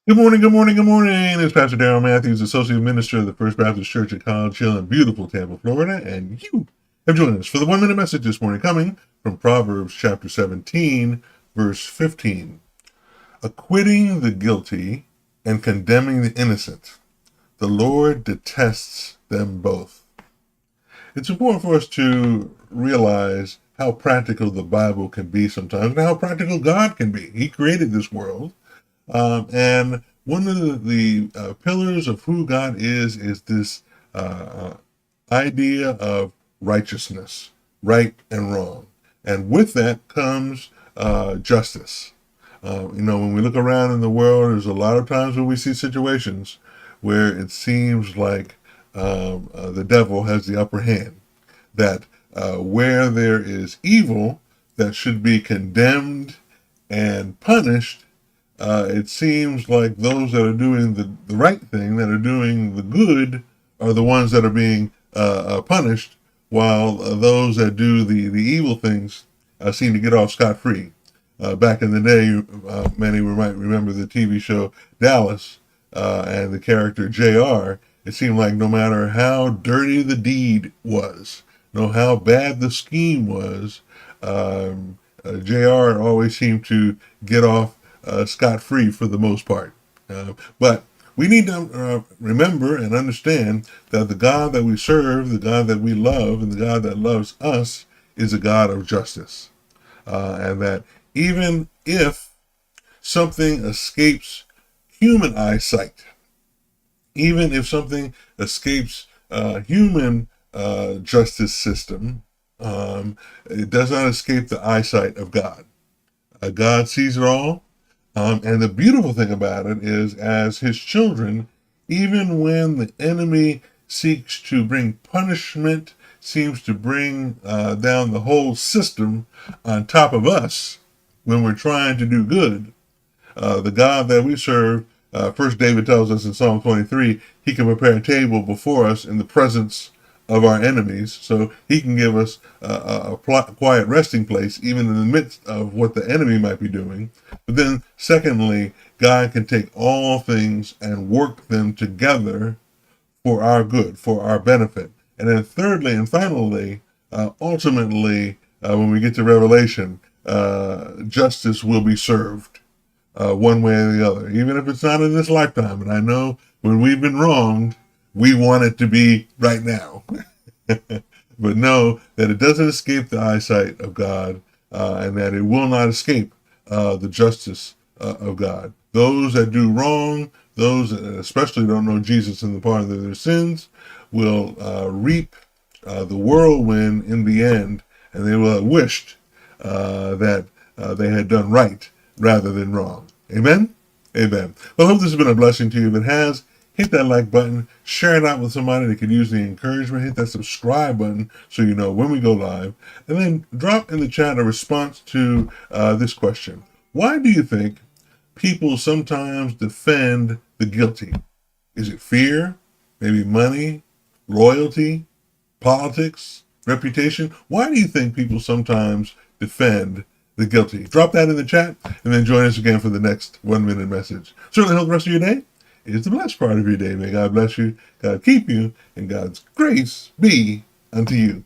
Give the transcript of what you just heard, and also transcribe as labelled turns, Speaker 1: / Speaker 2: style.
Speaker 1: Good morning, good morning, good morning. It's Pastor Darrell Matthews, Associate Minister of the First Baptist Church at College Hill in beautiful Tampa, Florida. And you have joined us for the 1 minute message this morning, coming from Proverbs chapter 17, verse 15. Acquitting the guilty and condemning the innocent. The Lord detests them both. It's important for us to realize how practical the Bible can be sometimes and how practical God can be. He created this world. And one of the pillars of who God is this idea of righteousness, right and wrong. And with that comes justice. When we look around in the world, there's a lot of times when we see situations where it seems like the devil has the upper hand, that where there is evil that should be condemned and punished, it seems like those that are doing the right thing, that are doing the good, are the ones that are being punished, while those that do the evil things seem to get off scot-free. Back in the day, many might remember the TV show Dallas and the character JR. It seemed like no matter how dirty the deed was, no how bad the scheme was, JR always seemed to get off scot-free for the most part. But we need to remember and understand that the God that we serve, the God that we love, and the God that loves us is a God of justice. And that even if something escapes human eyesight, even if something escapes human justice system, it does not escape the eyesight of God. God sees it all. And the beautiful thing about it is, as his children, even when the enemy seeks to bring punishment, seems to bring down the whole system on top of us when we're trying to do good, the God that we serve, first David tells us in Psalm 23, he can prepare a table before us in the presence of our enemies, so he can give us a quiet resting place even in the midst of what the enemy might be doing. But then secondly, God can take all things and work them together for our good, for our benefit. And then thirdly and finally, ultimately, when we get to Revelation, justice will be served one way or the other, even if it's not in this lifetime. And I know when we've been wronged, we want it to be right now. But know that it doesn't escape the eyesight of God, and that it will not escape the justice of God. Those that do wrong, those that especially don't know Jesus and the pardon of their sins, will reap the whirlwind in the end, and they will have wished that they had done right rather than wrong. Amen? Amen. Well, I hope this has been a blessing to you. If it has, hit that like button, share it out with somebody that could use the encouragement, hit that subscribe button so you know when we go live, and then drop in the chat a response to this question. Why do you think people sometimes defend the guilty? Is it fear? Maybe money? Loyalty? Politics? Reputation? Why do you think people sometimes defend the guilty? Drop that in the chat, and then join us again for the next 1 minute message. Certainly hope the rest of your day is the blessed part of your day. May God bless you, God keep you, and God's grace be unto you.